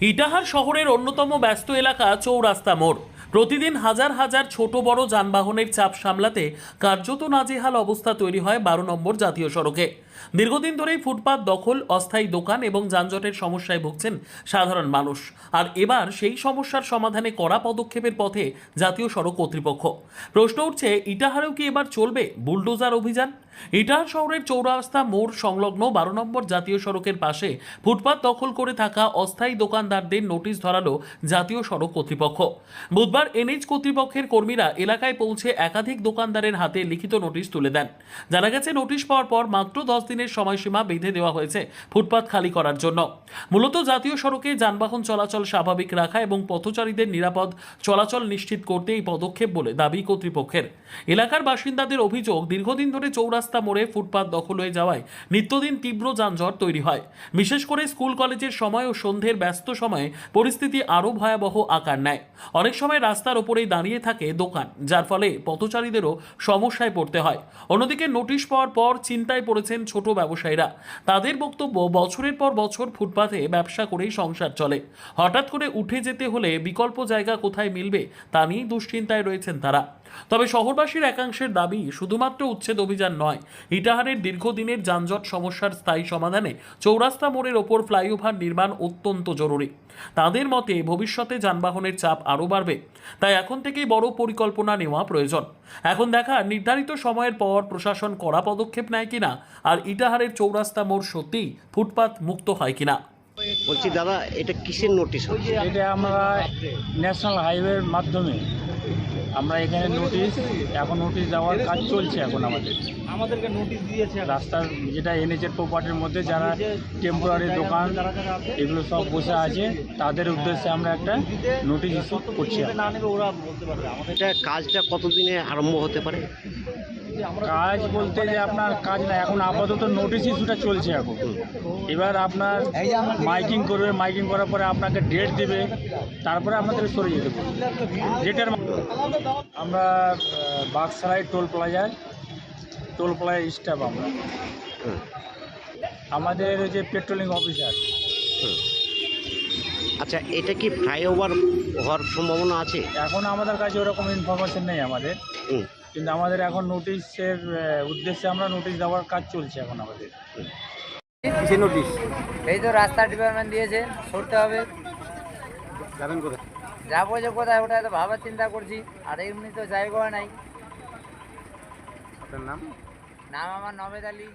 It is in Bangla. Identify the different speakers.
Speaker 1: ইটাহার শহরের অন্যতম ব্যস্ত এলাকা চৌরাস্তা মোড়। প্রতিদিন হাজার হাজার ছোট বড় যানবাহনের চাপ সামলাতে কার্যত নাজেহাল অবস্থা তৈরি হয় 12 নম্বর জাতীয় সড়কে। দীর্ঘদিন ধরেই ফুটপাত দখল, অস্থায়ী দোকান এবং যানজটের সমস্যায় ভুগছেন সাধারণ মানুষ। আর এবার সেই সমস্যার সমাধানে কড়া পদক্ষেপের পথে জাতীয় সড়ক কর্তৃপক্ষ। প্রশ্ন উঠছে, ইটাহারেও কি এবার চলবে বুলডোজার অভিযান? ইটাহার শহরের চৌরাস্তা মোড় সংলগ্ন 12 নম্বর জাতীয় সড়কের পাশে ফুটপাত দখল করে থাকা অস্থায়ী দোকানদারদের নোটিশ ধরালো জাতীয় সড়ক কর্তৃপক্ষ। বুধবার এনএইচ কর্তৃপক্ষের কর্মীরা এলাকায় পৌঁছে একাধিক দোকানদারের হাতে লিখিত নোটিশ তুলে দেন। জানা গেছে, নোটিশ পাওয়ার পর মাত্র 10 দিনের সময়সীমা বেঁধে দেওয়া হয়েছে ফুটপাত খালি করার জন্য। মূলত জাতীয় সড়কে যানবাহন চলাচল স্বাভাবিক রাখা এবং পথচারীদের নিরাপদ চলাচল নিশ্চিত করতে এই পদক্ষেপ বলে দাবি কর্তৃপক্ষের। এলাকার বাসিন্দাদের অভিযোগ, দীর্ঘদিন ধরে চৌরাস্তা মোড়ে ফুটপাত দখল হয়ে যাওয়ায় নিত্যদিন তীব্র যানজট তৈরি হয়। বিশেষ করে স্কুল কলেজের সময় ও সন্ধ্যের ব্যস্ত সময়ে পরিস্থিতি আরও ভয়াবহ আকার নেয়। অনেক সময় রাস্তার ওপরেই দাঁড়িয়ে থাকে দোকান, যার ফলে পথচারীদেরও সমস্যায় পড়তে হয়। অন্যদিকে নোটিশ পাওয়ার পর চিন্তায় পড়েছেন ছোট ব্যবসায়ীরা। তাদের বক্তব্য, বছরের পর বছর ফুটপাতে ব্যবসা করেই সংসার চলে। হঠাৎ করে উঠে যেতে হলে বিকল্প জায়গা কোথায় মিলবে তা নিয়েই দুশ্চিন্তায় রয়েছেন তারা। তবে শহরবাসীর একাংশের দাবি, শুধুমাত্র উচ্ছেদ অভিযান নয়, ইটাহারের দীর্ঘদিনের যানজট সমস্যার স্থায়ী সমাধানে চৌরাস্তা মোড়ের ওপর ফ্লাইওভার নির্মাণ অত্যন্ত জরুরি। তাদের মতে ভবিষ্যতে যানবাহনের চাপ আরও বাড়বে, তাই এখন থেকেই বড় পরিকল্পনা নেওয়া প্রয়োজন। এখন দেখা নির্ধারিত সময়ের পর প্রশাসন কড়া পদক্ষেপ নেয় কিনা, আর ইটাহারের চৌরাস্তা মোড় সত্যিই ফুটপাত মুক্ত হয় কিনা।
Speaker 2: বলছি দাদা, এটা কিসের নোটিশ হচ্ছে?
Speaker 3: এটা আমরা ন্যাশনাল হাইওয়ের মাধ্যমে আমরা এখানে নোটিশ দেওয়ার কাজ চলছে। এখন আমাদেরকে নোটিশ দিয়েছে রাস্তার, যেটা এনএচের প্রপার্টির মধ্যে যারা টেম্পোরারি দোকান এগুলো সব বসে আছে, তাদের উদ্দেশ্যে আমরা একটা নোটিশ ইস্যু করছি।
Speaker 2: এটা কাজটা কতদিনে আরম্ভ হতে পারে?
Speaker 3: কাজ বলতে যে আপনার কাজ না, এখন আপাতত নোটিশ ইস্যুটা চলছে এখন। এবার আপনার মাইকিং করবে, মাইকিং করার পরে আপনাকে ডেট দেবে, তারপরে আপনাদের সরে যেতে পারবে ডেটের। আমরা বাগসারাই টোল প্লাজায় স্টাফ আমরা, আমাদের যে পেট্রোলিং অফিসার।
Speaker 2: আচ্ছা, এটা কি ফ্লাইওভার হওয়ার সম্ভাবনা আছে?
Speaker 3: এখন আমাদের কাছে ওরকম ইনফরমেশন নেই আমাদের, কিন্তু আমাদের এখন নোটিশের উদ্দেশ্যে আমরা নোটিশ দেওয়ার কাজ চলছে এখন আমাদের।
Speaker 4: কিসের নোটিশ?
Speaker 5: এই তো রাস্তা ডিপার্টমেন্ট দিয়েছে, সরতে হবে।
Speaker 4: যাবেন কোথায়?
Speaker 5: যাবো যে কোথায়, ওটা তো ভাবার চিন্তা করছি। আর এমনি তো জায়গা নাই।
Speaker 4: আপনার নাম?
Speaker 5: নাম আমার নবেদ আলী।